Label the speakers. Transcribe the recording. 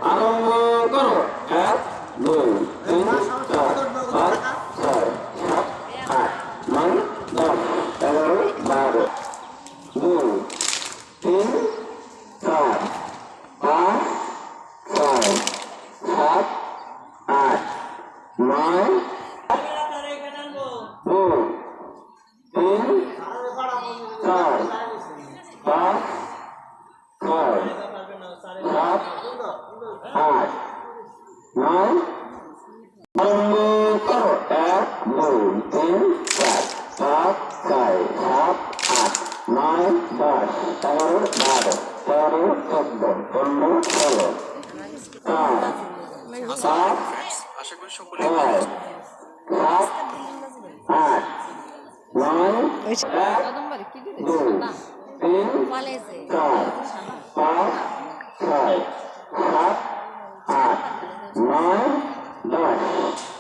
Speaker 1: আরম্ভ করো। 1 2 3 4 5 6 7 8 9 10 11 12 2 3 4 5 6 7 8 9 2 3 4 5 6 7 8 9 আরম্ভ করো। 1 2 3 4 5 6 7 8 9 10 11 12 13 14 15 16 5 7
Speaker 2: আশা করি সকলে
Speaker 1: 6 7 8 9 1 2 3 4 5 6 7 8 9 10